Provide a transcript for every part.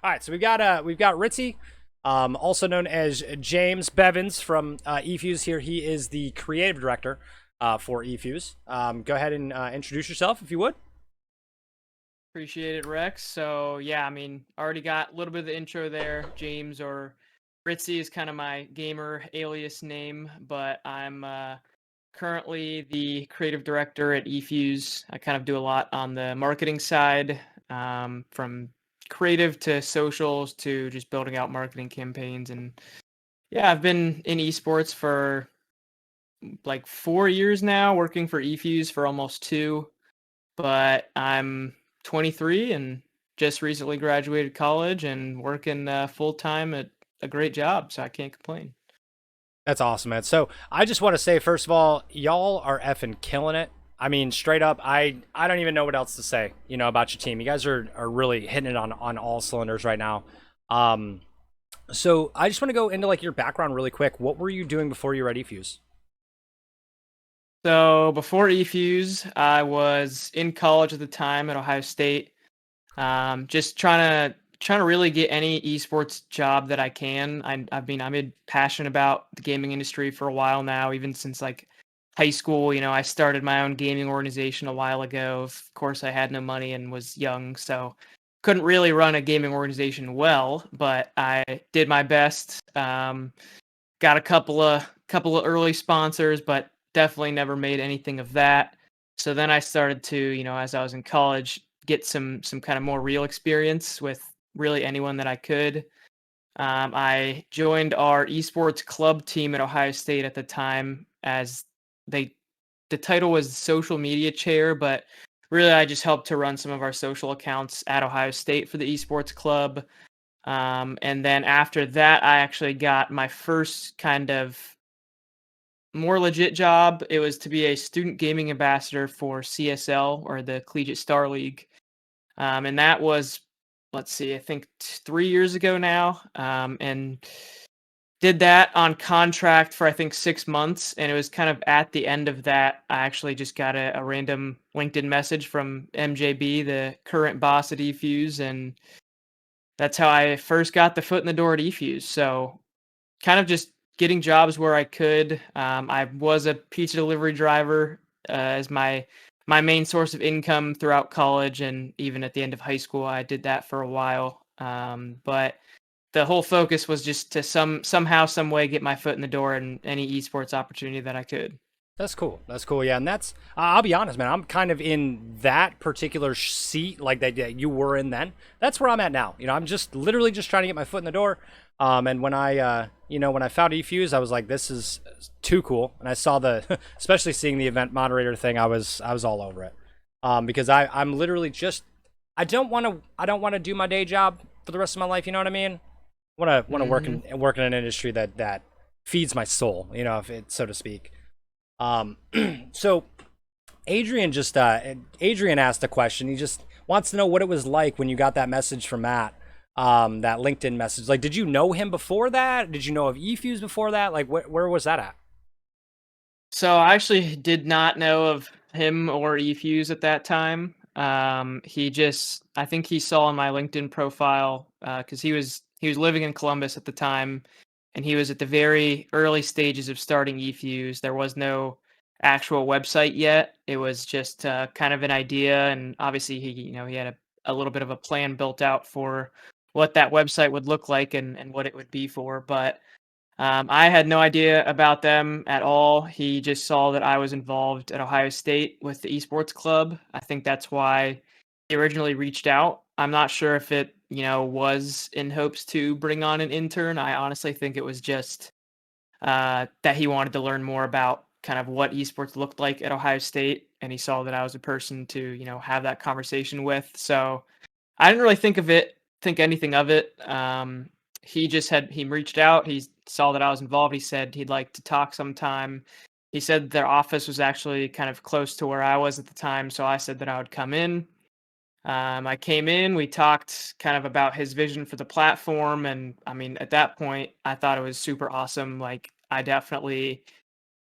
All right, so we've got Ritzy, also known as James Bevins from eFuse here. He is the creative director for eFuse. Go ahead and introduce yourself if you would. Appreciate it, Rex. So yeah, I mean, already got a little bit of the intro there. James or Ritzy is kind of my gamer alias name, but I'm currently the creative director at eFuse. I kind of do a lot on the marketing side, from creative to socials to just building out marketing campaigns. And yeah, I've been in esports for like 4 years now, working for eFuse for almost two, but I'm 23 and just recently graduated college and working full time at a great job, so I can't complain. That's awesome, man. So I just want to say, first of all, y'all are effing killing it. I mean, straight up, I don't even know what else to say, about your team. You guys are really hitting it on all cylinders right now. Um, so I just want to go into like your background really quick. What were you doing before you were at eFuse? So before eFuse, I was in college at the time at Ohio State, just trying to really get any esports job that I can. I've been passionate about the gaming industry for a while now, even since like high school. I started my own gaming organization a while ago. Of course, I had no money and was young, so couldn't really run a gaming organization well, but I did my best. Got a couple of early sponsors, but definitely never made anything of that. So then I started to, as I was in college, get some kind of more real experience with really anyone that I could. I joined our esports club team at Ohio State at the time as they the title was social media chair, but really I just helped to run some of our social accounts at Ohio State for the esports club. And then after that, I actually got my first kind of more legit job. It was to be a student gaming ambassador for CSL, or the Collegiate Star League. And that was, let's see, I think 3 years ago now. And did that on contract for I think 6 months. And it was kind of at the end of that, I actually just got a random LinkedIn message from MJB, the current boss at eFuse. And that's how I first got the foot in the door at eFuse. So kind of just getting jobs where I could. I was a pizza delivery driver as my main source of income throughout college, and even at the end of high school, I did that for a while. But the whole focus was just to somehow, some way, get my foot in the door in any esports opportunity that I could. That's cool. That's cool. Yeah, and that's I'll be honest, man. I'm kind of in that particular seat like that you were in then. That's where I'm at now. I'm just literally just trying to get my foot in the door. And when I found eFuse, I was like, this is too cool. And I saw especially seeing the event moderator thing, I was all over it. Because I'm literally just I don't want to do my day job for the rest of my life. You know what I mean? Want to Hmm. work in an industry that feeds my soul. If it so to speak. Um, so Adrian asked a question. He just wants to know what it was like when you got that message from Matt, that LinkedIn message. Like, did you know him before that? Did you know of eFuse before that? Like, where was that at? So I actually did not know of him or eFuse at that time. I think he saw on my LinkedIn profile, because he was living in Columbus at the time, and he was at the very early stages of starting eFuse. There was no actual website yet. It was just kind of an idea, and obviously he had a little bit of a plan built out for what that website would look like and what it would be for, but. I had no idea about them at all. He just saw that I was involved at Ohio State with the esports club. I think that's why he originally reached out. I'm not sure if it, was in hopes to bring on an intern. I honestly think it was just that he wanted to learn more about kind of what esports looked like at Ohio State, and he saw that I was a person to, have that conversation with. So I didn't really think anything of it. He reached out. He saw that I was involved. He said he'd like to talk sometime. He said their office was actually kind of close to where I was at the time, so I said that I would come in. I came in. We talked kind of about his vision for the platform, and I mean, at that point, I thought it was super awesome. Like, I definitely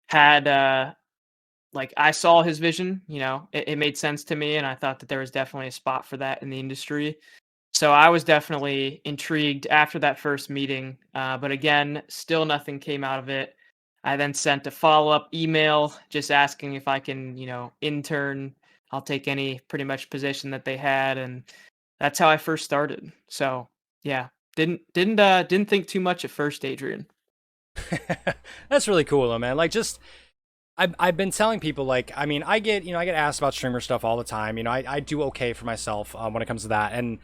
had like I saw his vision. It made sense to me, and I thought that there was definitely a spot for that in the industry. So I was definitely intrigued after that first meeting, but again, still nothing came out of it. I then sent a follow-up email just asking if I can, intern. I'll take any pretty much position that they had, and that's how I first started. So yeah, didn't think too much at first, Adrian. That's really cool though, man. Like just I've been telling people like I mean I get asked about streamer stuff all the time. I do okay for myself when it comes to that. And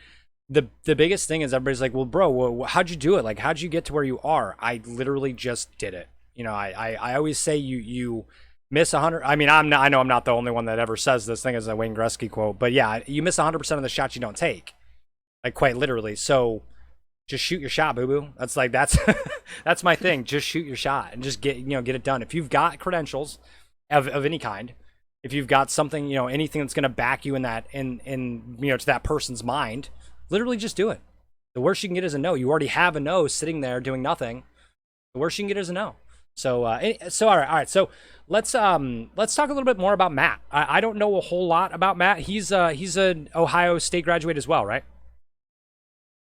the biggest thing is everybody's like, well, bro, how'd you do it? Like, how'd you get to where you are? I literally just did it. I always say you miss 100. I mean, I know I'm not the only one that ever says this thing as a Wayne Gretzky quote, but yeah, you miss 100% of the shots you don't take, like quite literally. So just shoot your shot, boo boo. That's that's my thing. Just shoot your shot and just get it done. If you've got credentials of any kind, if you've got something, anything that's going to back you in that in to that person's mind, literally just do it. The worst you can get is a no. You already have a no sitting there doing nothing. The worst you can get is a no. So all right. So let's talk a little bit more about Matt. I don't know a whole lot about Matt. He's an Ohio State graduate as well, right?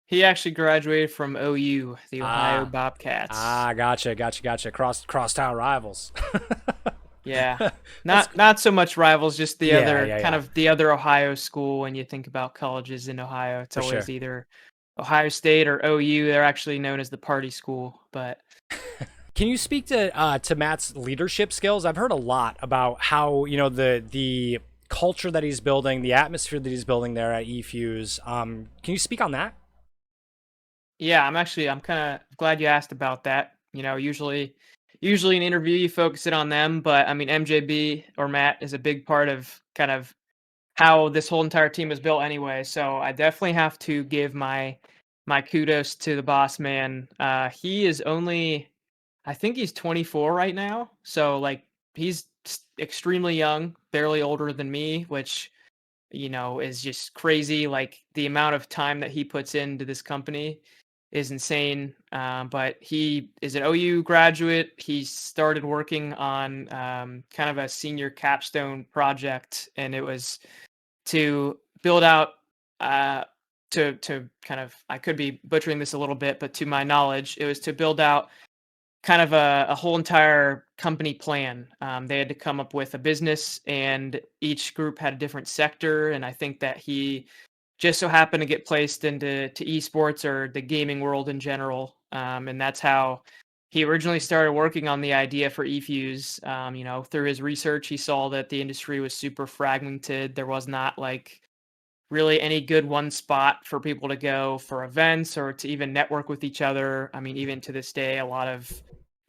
He actually graduated from OU, the Ohio Ah, Bobcats. gotcha. Cross town rivals. Yeah. That's Not so much rivals, just the yeah, other yeah, kind yeah, of the other Ohio school. When you think about colleges in Ohio, it's for always sure. either Ohio State or OU. They're actually known as the party school, but Can you speak to Matt's leadership skills? I've heard a lot about how the culture that he's building, the atmosphere that he's building there at eFuse. Can you speak on that? yeah, I'm kind of glad you asked about that. Usually an interview you focus it on them, but I mean MJB or Matt is a big part of kind of how this whole entire team is built anyway. So I definitely have to give my kudos to the boss man. He is only, I think he's 24 right now. So like extremely young, barely older than me, which is just crazy. Like the amount of time that he puts into this company is insane. But he is an OU graduate. He started working on kind of a senior capstone project, and it was to build out to kind of, I could be butchering this a little bit, but to my knowledge, it was to build out kind of a whole entire company plan. They had to come up with a business, and each group had a different sector. And I think that he just so happened to get placed into esports or the gaming world in general. And that's how he originally started working on the idea for eFuse. Through his research, he saw that the industry was super fragmented. There was not like really any good one spot for people to go for events or to even network with each other. I mean, even to this day, a lot of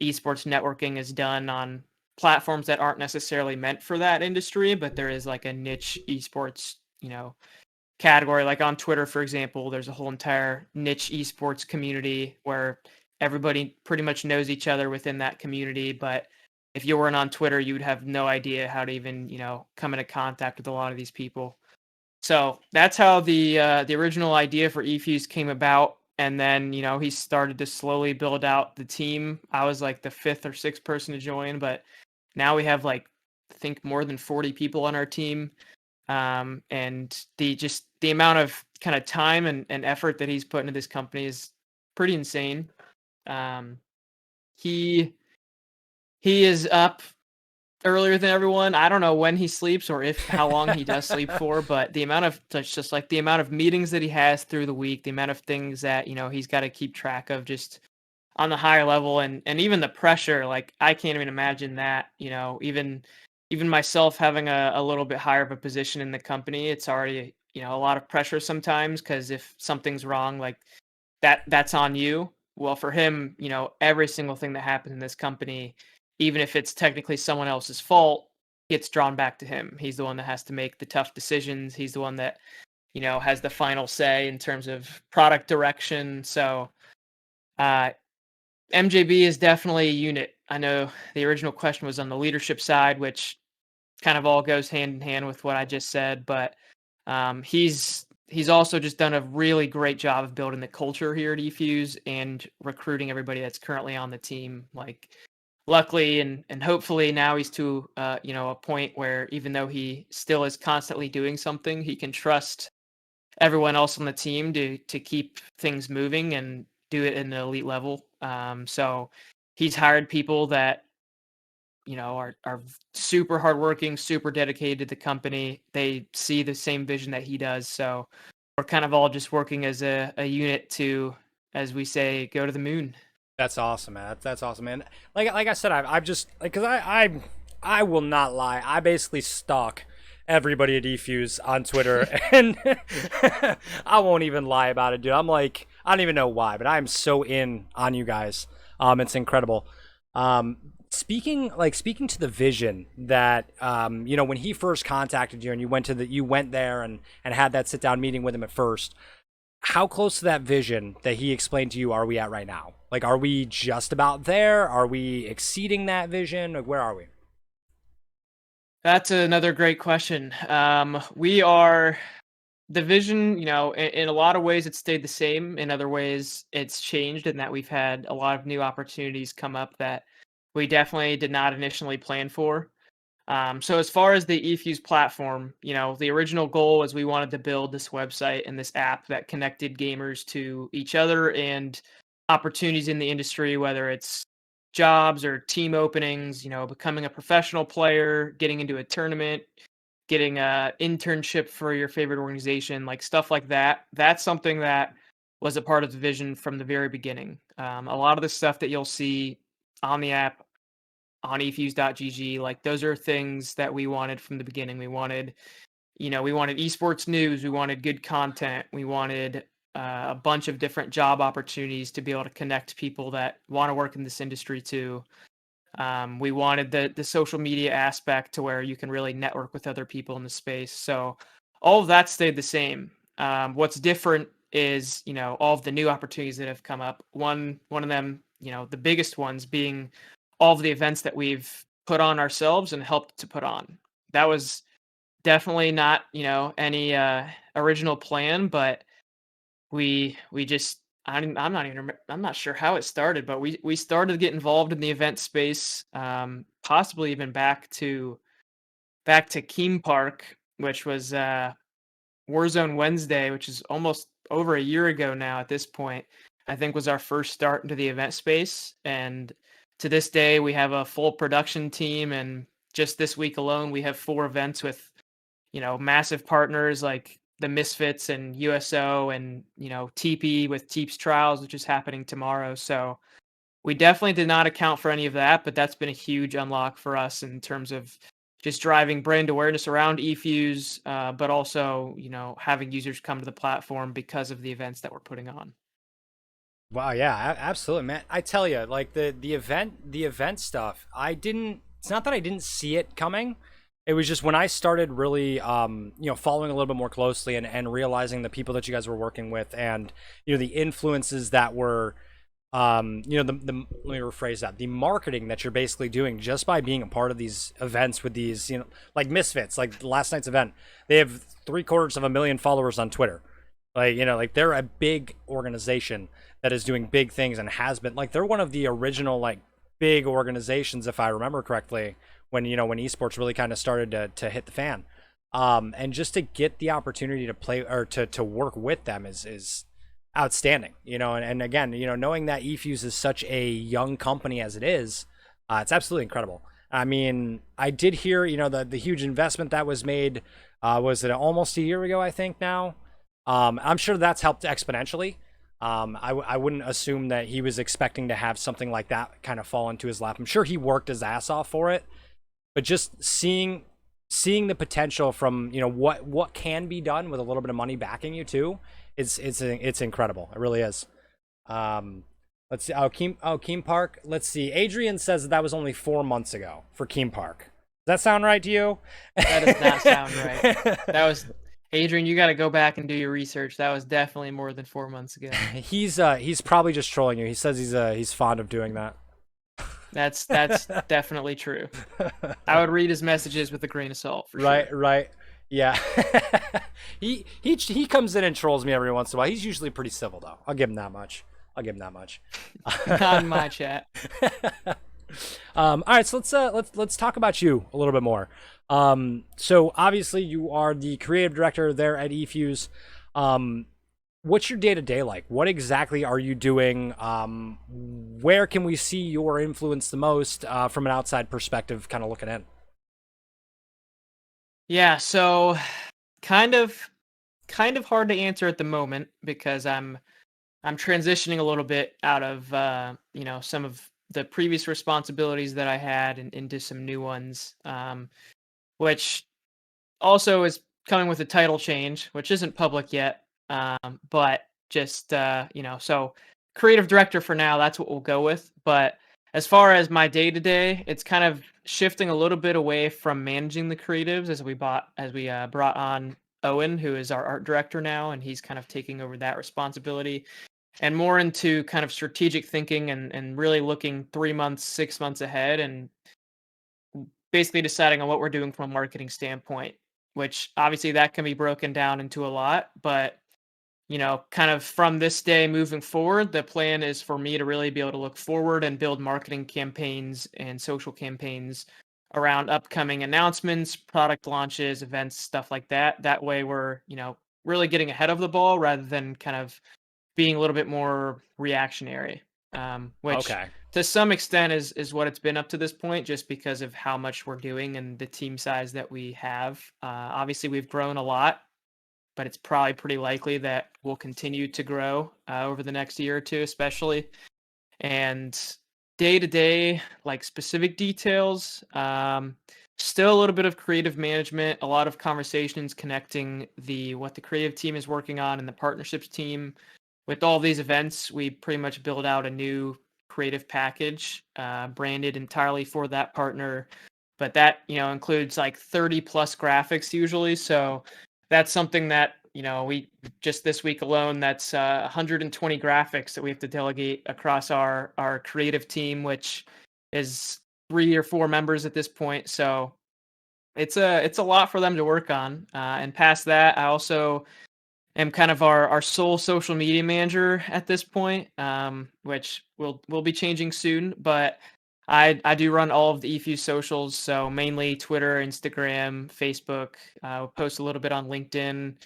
esports networking is done on platforms that aren't necessarily meant for that industry, but there is like a niche esports, category. Like on Twitter, for example, there's a whole entire niche esports community where everybody pretty much knows each other within that community. But if you weren't on Twitter, you would have no idea how to even, come into contact with a lot of these people. So that's how the original idea for eFuse came about. And then, he started to slowly build out the team. I was like the fifth or sixth person to join, but now we have like, I think more than 40 people on our team. And the amount of kind of time and effort that he's put into this company is pretty insane. Um, he he is up earlier than everyone. I don't know when he sleeps or if how long he does sleep for, but the amount of it's just like the amount of meetings that he has through the week, the amount of things that he's got to keep track of just on the higher level, and even the pressure. Like I can't even imagine that. Even myself having a little bit higher of a position in the company, it's already a lot of pressure sometimes because if something's wrong, like that's on you. Well, for him, every single thing that happens in this company, even if it's technically someone else's fault, gets drawn back to him. He's the one that has to make the tough decisions. He's the one that, has the final say in terms of product direction. So, uh, MJB is definitely a unit. I know the original question was on the leadership side, which kind of all goes hand in hand with what I just said, but he's also just done a really great job of building the culture here at eFuse and recruiting everybody that's currently on the team. Like, luckily and hopefully now he's to a point where even though he still is constantly doing something, he can trust everyone else on the team to keep things moving and do it at an elite level. So he's hired people that are super hardworking, super dedicated to the company. They see the same vision that he does. So we're kind of all just working as a unit to, as we say, go to the moon. That's awesome, man. That's awesome, man. Like I said, I've just like because I will not lie. I basically stalk everybody at eFuse on Twitter, and I won't even lie about it, dude. I'm like I don't even know why, but I'm so in on you guys. It's incredible. Um, speaking to the vision that when he first contacted you and you went there and had that sit down meeting with him at first, how close to that vision that he explained to you are we at right now? Like, are we just about there? Are we exceeding that vision? Like, where are we? That's another great question. We are the vision, in a lot of ways it's stayed the same. In other ways, it's changed in that we've had a lot of new opportunities come up that we definitely did not initially plan for. So as far as the eFuse platform, the original goal was we wanted to build this website and this app that connected gamers to each other and opportunities in the industry, whether it's jobs or team openings, becoming a professional player, getting into a tournament, getting a internship for your favorite organization, like stuff like that. That's something that was a part of the vision from the very beginning. A lot of the stuff that you'll see on the app on efuse.gg, like those are things that we wanted from the beginning. We wanted esports news, we wanted good content, we wanted a bunch of different job opportunities to be able to connect people that want to work in this industry too. We wanted the social media aspect to where you can really network with other people in the space. So all of that stayed the same. What's different is all of the new opportunities that have come up. One of them, the biggest ones being all of the events that we've put on ourselves and helped to put on. That was definitely not any original plan, but we just I'm not sure how it started, but we started to get involved in the event space, possibly even back to Keem Park, which was Warzone Wednesday, which is almost over a year ago now at this point. I think was our first start into the event space, and to this day we have a full production team, and just this week alone we have 4 events with massive partners like the Misfits and USO and, TP with Teeps Trials, which is happening tomorrow. So we definitely did not account for any of that, but that's been a huge unlock for us in terms of just driving brand awareness around eFuse, but also, having users come to the platform because of the events that we're putting on. Wow, yeah, absolutely, man. I tell you, like the event stuff. I didn't. It's not that I didn't see it coming. It was just when I started really, following a little bit more closely and realizing the people that you guys were working with and the influences that were, the let me rephrase that, the marketing that you're basically doing just by being a part of these events with these, like Misfits, like last night's event. They have 750,000 followers on Twitter. Like they're a big organization that is doing big things and has been like they're one of the original like big organizations if I remember correctly when esports really kind of started to hit the fan. And just to get the opportunity to play or to work with them is outstanding. And again, knowing that eFuse is such a young company as it is, it's absolutely incredible. I mean, I did hear, the huge investment that was made, was it almost a year ago, I think now. I'm sure that's helped exponentially. I wouldn't assume that he was expecting to have something like that kind of fall into his lap. I'm sure he worked his ass off for it, but just seeing the potential from what can be done with a little bit of money backing you too, it's incredible. It really is. Let's see. Keem Park. Let's see. Adrian says that was only 4 months ago for Keem Park. Does that sound right to you? That does not sound right. That was Adrian, you got to go back and do your research. That was definitely more than 4 months ago. He's probably just trolling you. He says he's fond of doing that. That's definitely true. I would read his messages with a grain of salt for Right, sure. right. Yeah. He comes in and trolls me every once in a while. He's usually pretty civil though. I'll give him that much. I'll give him that much. Not in my chat. All right, so let's talk about you a little bit more. So obviously you are the creative director there at eFuse. Um, what's your day to day like? What exactly are you doing? Where can we see your influence the most from an outside perspective, kind of looking in? Yeah, so kind of kind of hard to answer at the moment because I'm transitioning a little bit out of some of the previous responsibilities that I had and into some new ones, which also is coming with a title change, which isn't public yet, but just so creative director for now. That's what we'll go with. But as far as my day to day, it's kind of shifting a little bit away from managing the creatives as we brought on Owen, who is our art director now, and he's kind of taking over that responsibility and more into kind of strategic thinking and really looking 3 months, 6 months ahead and basically deciding on what we're doing from a marketing standpoint, which obviously that can be broken down into a lot. But, kind of from this day moving forward, the plan is for me to really be able to look forward and build marketing campaigns and social campaigns around upcoming announcements, product launches, events, stuff like that. That way we're, really getting ahead of the ball rather than kind of being a little bit more reactionary, which Okay. to some extent is what it's been up to this point, just because of how much we're doing and the team size that we have. Obviously, we've grown a lot, but it's probably pretty likely that we'll continue to grow over the next year or two, especially. And day to day, like specific details, still a little bit of creative management, a lot of conversations connecting the what the creative team is working on and the partnerships team with all these events. We pretty much build out a new creative package branded entirely for that partner, but that includes like 30 plus graphics usually. So that's something that we just this week alone, that's 120 graphics that we have to delegate across our creative team, which is 3 or 4 members at this point. So it's a lot for them to work on, and past that I also am kind of our sole social media manager at this point, which will be changing soon. But I do run all of the EFU socials, so mainly Twitter, Instagram, Facebook. We'll post a little bit on LinkedIn.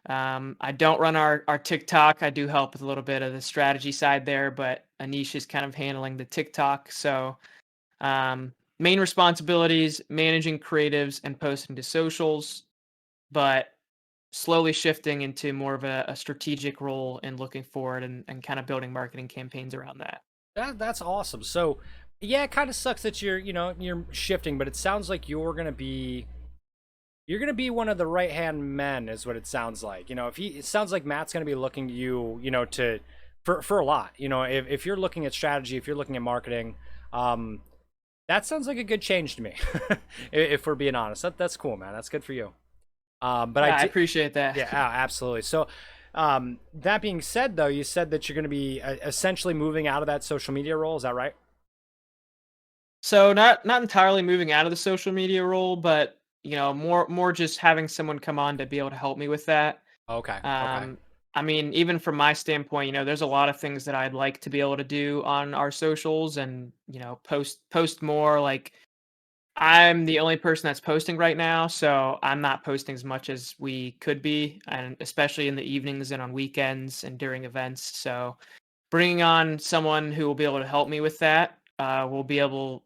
I don't run our TikTok. I do help with a little bit of the strategy side there, but Anish is kind of handling the TikTok. So main responsibilities: managing creatives and posting to socials, but slowly shifting into more of a strategic role and looking forward and kind of building marketing campaigns around that. That's awesome. So, yeah, it kind of sucks that you're shifting, but it sounds like you're gonna be one of the right hand men, is what it sounds like. If it sounds like Matt's gonna be looking to you, to for a lot. If you're looking at strategy, if you're looking at marketing, um, that sounds like a good change to me. If we're being honest, that's cool, man. That's good for you. But I Yeah, I did, appreciate that. yeah, absolutely. So, that being said, though, you said that you're going to be essentially moving out of that social media role. Is that right? So not entirely moving out of the social media role, but more just having someone come on to be able to help me with that. Okay. Okay. Um, I mean, even from my standpoint, there's a lot of things that I'd like to be able to do on our socials and post more. Like I'm the only person that's posting right now, so I'm not posting as much as we could be, and especially in the evenings and on weekends and during events. So bringing on someone who will be able to help me with that, will be able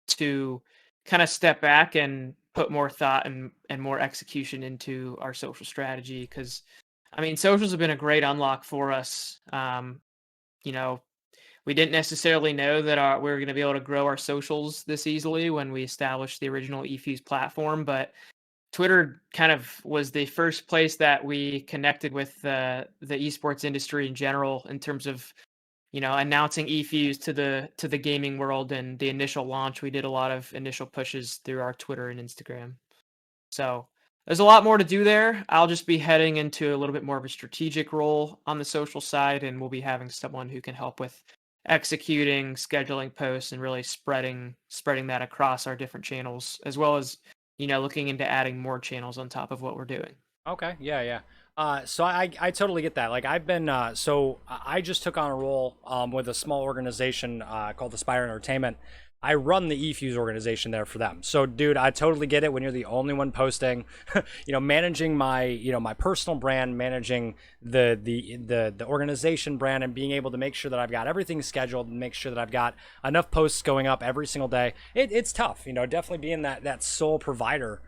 to kind of step back and put more thought and more execution into our social strategy. Because I mean, socials have been a great unlock for us. You know, we didn't necessarily know that we were going to be able to grow our socials this easily when we established the original eFuse platform, but Twitter kind of was the first place that we connected with the esports industry in general in terms of announcing eFuse to the gaming world. And the initial launch, we did a lot of initial pushes through our Twitter and Instagram. So there's a lot more to do there. I'll just be heading into a little bit more of a strategic role on the social side, and we'll be having someone who can help with executing, scheduling posts, and really spreading that across our different channels, as well as looking into adding more channels on top of what we're doing. Okay. Yeah. Yeah. So I totally get that. Like I've been I just took on a role with a small organization called Aspyre Entertainment. I run the eFuse organization there for them. So, dude, I totally get it when you're the only one posting. Managing my, my personal brand, managing the organization brand, and being able to make sure that I've got everything scheduled and make sure that I've got enough posts going up every single day. It's tough. Definitely being that sole provider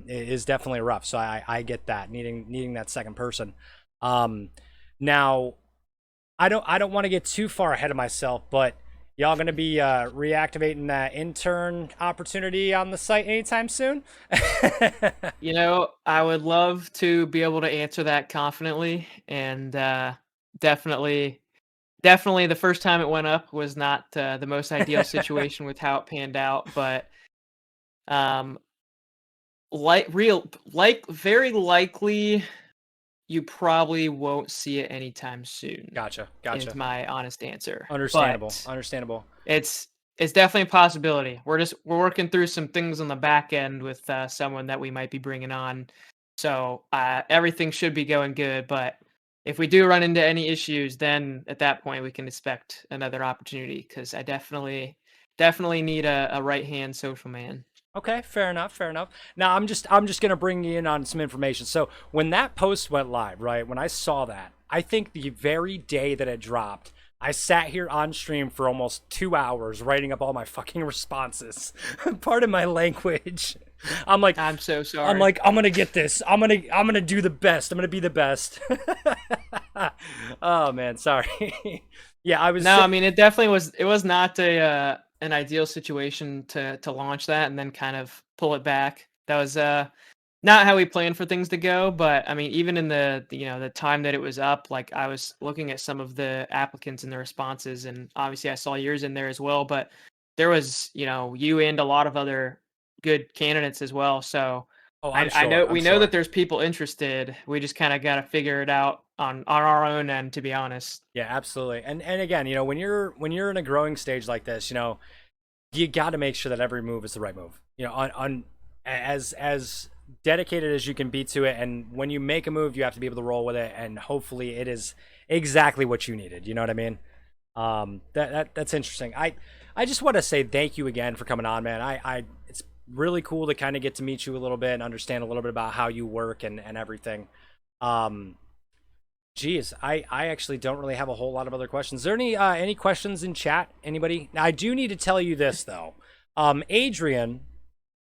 is definitely rough. So I get that, needing that second person. Now I don't want to get too far ahead of myself, but y'all gonna be reactivating that intern opportunity on the site anytime soon? I would love to be able to answer that confidently, and definitely, definitely, the first time it went up was not the most ideal situation with how it panned out, but um, very likely, you probably won't see it anytime soon. Gotcha, Is gotcha. my honest answer, Understandable, but understandable. it's it's definitely a possibility. We're working through some things on the back end with someone that we might be bringing on, so everything should be going good. But if we do run into any issues, then at that point we can expect another opportunity because I definitely need a right hand social man. Okay, fair enough, fair enough. Now I'm just gonna bring you in on some information. So when that post went live, right? When I saw that, I think the very day that it dropped, I sat here on stream for almost 2 hours writing up all my fucking responses. Pardon my language. I'm like, I'm so I'm sorry. like, I'm gonna get this. I'm gonna do the best. I'm gonna be the best. Oh man, sorry. Yeah, I was No, I sit- mean it was not an ideal situation to launch that and then kind of pull it back. That was not how we planned for things to go, but I mean even in the time that it was up, like I was looking at some of the applicants and the responses, and obviously I saw yours in there as well, but there was, you and a lot of other good candidates as well. So Oh, I know I'm we know that sure. there's people interested. We just kind of got to figure it out on our own end, to be honest. Yeah, absolutely. And again, when you're in a growing stage like this, you got to make sure that every move is the right move. On as dedicated as you can be to it, and when you make a move, you have to be able to roll with it, and hopefully, it is exactly what you needed. You know what I mean? That's interesting. I just want to say thank you again for coming on, man. It's really cool to kind of get to meet you a little bit and understand a little bit about how you work and everything. Um, Geez, I actually don't really have a whole lot of other questions. Is there any questions in chat? Anybody? Now I do need to tell you this though. Adrian,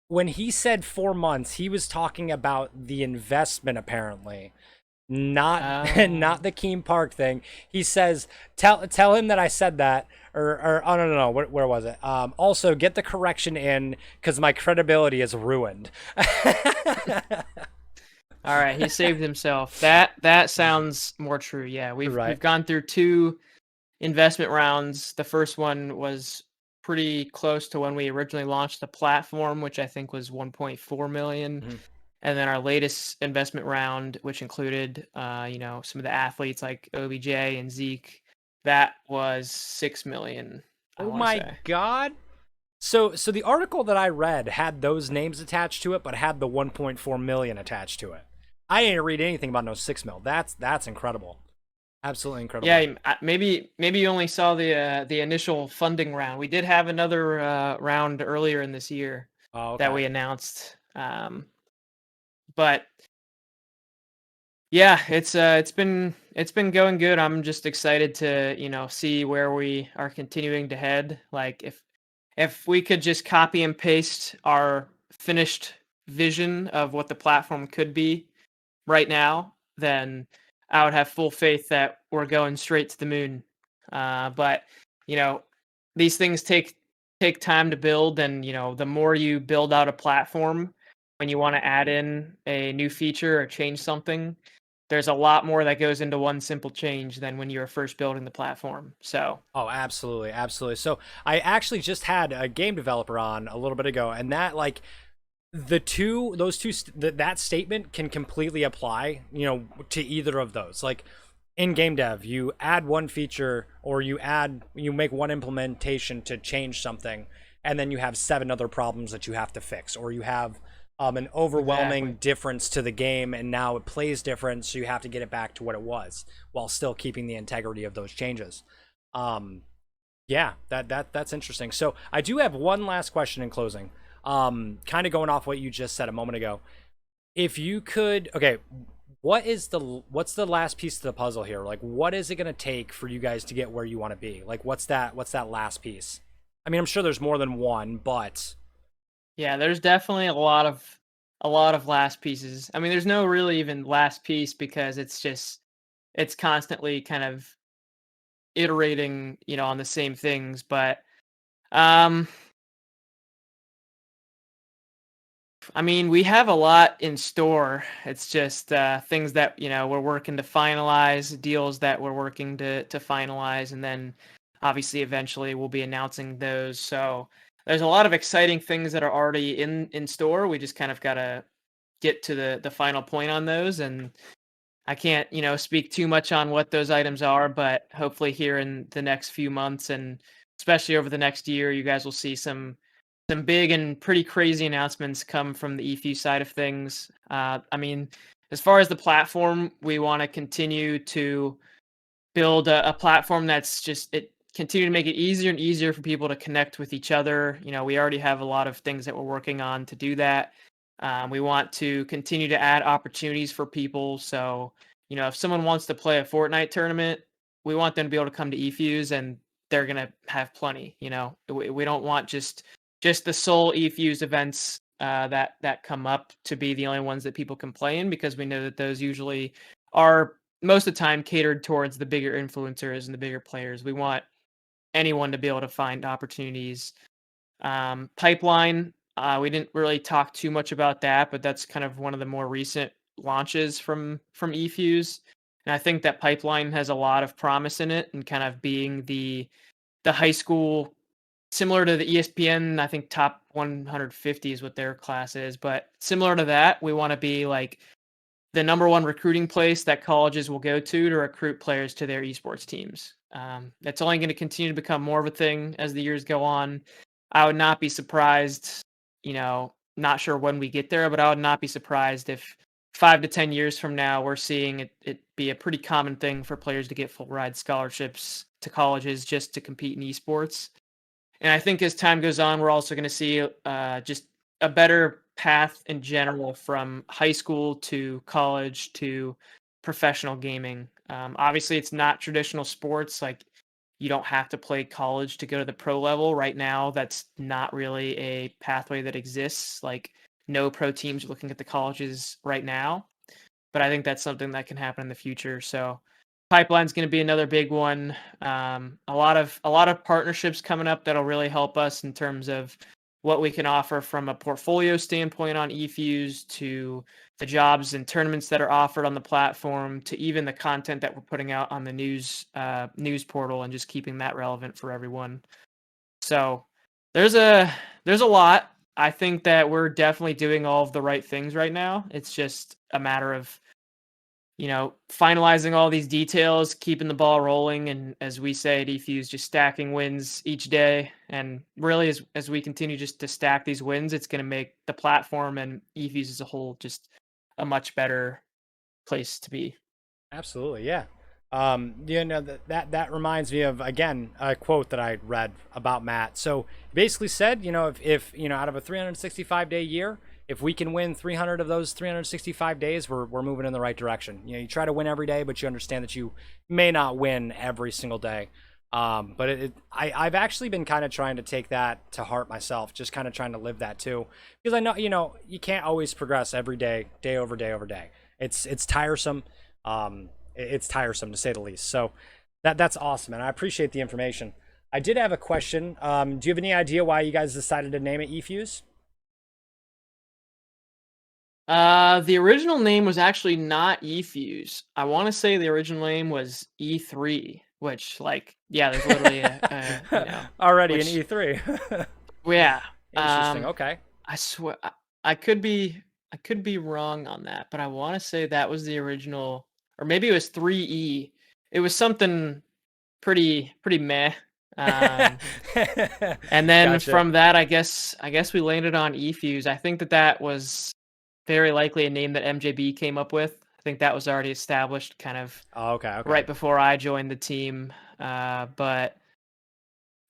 when he said 4 months, he was talking about the investment apparently, not not Oh. the Keem Park thing. He says, tell him that I said that, or oh no, where was it? Also get the correction in because my credibility is ruined. All right, he saved himself. That sounds more true. Yeah, we've Right. gone through two investment rounds. The first one was pretty close to when we originally launched the platform, which I think was 1.4 million. Mhm. And then our latest investment round, which included some of the athletes like OBJ and Zeke, that was 6 million, I Oh want to my say. God. So the article that I read had those names attached to it, but had the 1.4 million attached to it. I didn't read anything about no 6 mil. That's incredible. Absolutely Yeah, incredible. maybe you only saw the initial funding round. We did have another round earlier in this year Oh, that okay. we announced. But yeah, it's been going good. I'm just excited to see where we are continuing to head. Like if we could just copy and paste our finished vision of what the platform could be right now, then I would have full faith that we're going straight to the moon. But you know, these things take time to build, and the more you build out a platform, when you want to add in a new feature or change something, there's a lot more that goes into one simple change than when you're first building the platform. So, Oh, absolutely, absolutely. So I actually just had a game developer on a little bit ago, and that like that statement can completely apply, to either of those. Like in game dev, you add one feature or you make one implementation to change something, and then you have seven other problems that you have to fix, or you have an overwhelming exactly. difference to the game, and now it plays different, so you have to get it back to what it was while still keeping the integrity of those changes. Um, Yeah, that's interesting. So I do have one last question in closing. Kind of going off what you just said a moment ago. If you could, okay, what's the last piece of the puzzle here? Like, what is it going to take for you guys to get where you want to be? Like, what's that last piece? I mean, I'm sure there's more than one, but Yeah, there's definitely a lot of last pieces. I mean, there's no really even last piece because it's constantly kind of iterating, on the same things. But um, I mean, we have a lot in store. It's just things that we're working to finalize, deals that we're working to finalize, and then obviously eventually we'll be announcing those. So there's a lot of exciting things that are already in store. We just kind of got to get to the final point on those, and I can't speak too much on what those items are, but hopefully here in the next few months and especially over the next year, you guys will see some big and pretty crazy announcements come from the EFU side of things. I mean, as far as the platform, we want to continue to build a platform that's just it continue to make it easier and easier for people to connect with each other. We already have a lot of things that we're working on to do that. We want to continue to add opportunities for people. So, if someone wants to play a Fortnite tournament, we want them to be able to come to eFuse and they're gonna have plenty. We don't want just the sole eFuse events that come up to be the only ones that people can play in because we know that those usually are most of the time catered towards the bigger influencers and the bigger players. We want anyone to be able to find opportunities. Pipeline, we didn't really talk too much about that, but that's kind of one of the more recent launches from eFuse. And I think that pipeline has a lot of promise in it and kind of being the high school similar to the ESPN, I think top 150 is what their class is, but similar to that, we want to be like the number one recruiting place that colleges will go to recruit players to their esports teams. That's only going to continue to become more of a thing as the years go on. I would not be surprised, not sure when we get there, but I would not be surprised if 5 to 10 years from now we're seeing it be a pretty common thing for players to get full ride scholarships to colleges just to compete in esports. And I think as time goes on, we're also going to see just a better path in general from high school to college to professional gaming. Obviously, it's not traditional sports. Like, you don't have to play college to go to the pro level. Right now, that's not really a pathway that exists. Like, no pro teams are looking at the colleges right now. But I think that's something that can happen in the future. So, pipeline's going to be another big one. A lot of partnerships coming up that'll really help us in terms of what we can offer from a portfolio standpoint on eFuse to the jobs and tournaments that are offered on the platform to even the content that we're putting out on the news portal and just keeping that relevant for everyone. So there's a there's a lot. I think that we're definitely doing all of the right things right now. It's just a matter of finalizing all these details, keeping the ball rolling, and as we say at eFuse, just stacking wins each day. And really, as we continue just to stack these wins, it's going to make the platform and eFuse as a whole just a much better place to be. absolutely, yeah. That reminds me of again a quote that I read about Matt. So basically said, if out of a 365-day year, if we can win 300 of those 365 days, we're moving in the right direction. You try to win every day, but you understand that you may not win every single day. But I've actually been kind of trying to take that to heart myself, just kind of trying to live that too, because I know you can't always progress every day, day over day over day. It's tiresome. It's tiresome to say the least. So that's awesome, and I appreciate the information. I did have a question. Do you have any idea why you guys decided to name it eFuse? The original name was actually not eFuse. I want to say the original name was E3, which, like, yeah, there's literally Already an which, E3. yeah. Interesting. Um, Okay. I swear I could be wrong on that, but I want to say that was the original, or maybe it was 3E. It was something pretty meh. Um, and then Gotcha. from that, I guess we landed on eFuse. I think that was very likely a name that MJB came up with. I think that was already established kind of Oh, okay. Okay. right before I joined the team. But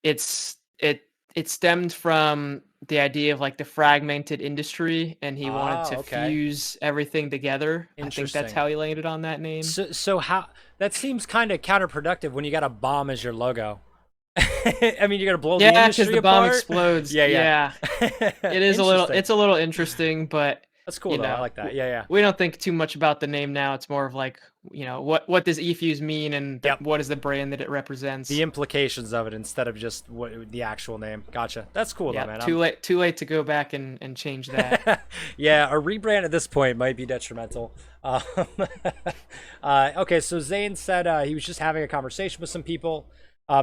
it stemmed from the idea of like the fragmented industry, and he wanted Ah, to okay. fuse everything together. I think that's Interesting. how he landed on that name. So how that seems kind of counterproductive when you got a bomb as your logo. I mean, you're gonna blow the Yeah, because industry the bomb apart. explodes. Yeah, Yeah, yeah. it is a little. Interesting. It's a little interesting, but That's cool though. I like that. Yeah, yeah. we don't think too much about the name now. It's more of like, what does eFuse mean, and Yep. what is the brand that it The represents. implications of it instead of just what the actual name. Gotcha. That's cool though, Yeah, man. too late to go back and change that. Yeah, a rebrand at this point might be detrimental. Um, okay, so Zane said he was just having a conversation with some people,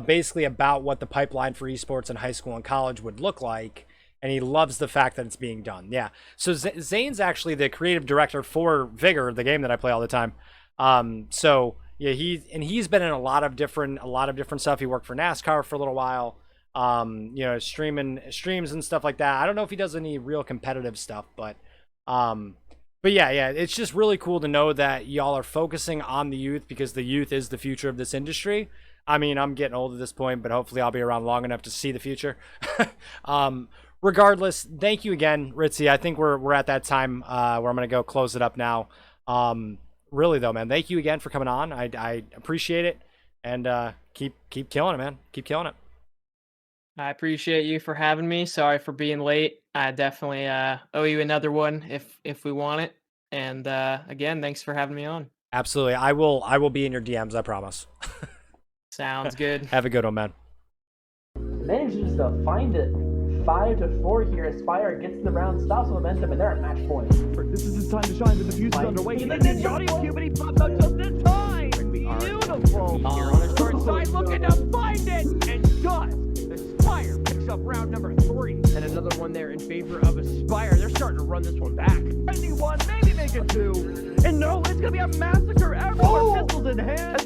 basically about what the pipeline for esports in high school and college would look like, and he loves the fact that it's being done. Yeah, so Zane's actually the creative director for Vigor, the game that I play all the time. So yeah, he's been in a lot of different stuff. He worked for NASCAR for a little while. Streams and stuff like that. I don't know if he does any real competitive stuff, but yeah, it's just really cool to know that y'all are focusing on the youth because the youth is the future of this industry. I mean, I'm getting old at this point, but hopefully I'll be around long enough to see the future. Regardless, thank you again, Ritzy. I think we're at that time where I'm gonna go close it up now. Really though, man, thank you again for coming on. I appreciate it, and keep killing it, man. Keep killing it. I appreciate you for having me. Sorry for being late. I definitely owe you another one if we want it. And again, thanks for having me on. Absolutely, I will be in your DMs. I promise. Sounds good. Have a good one, man. Manages to find it 5-4 here. Aspyre gets the round, stops momentum, and they're at match point. This is his time to shine, but the fuse is underway. And And then then the audio cube, beautiful. and he pops out just in time. Beautiful. Here on the short Side looking to find it, and does. Aspyre picks up round number 3. And another one there in favor of Aspyre. They're starting to run this one back. 21, maybe make it 2. And no, it's going to be a massacre. Everyone pistols in hand.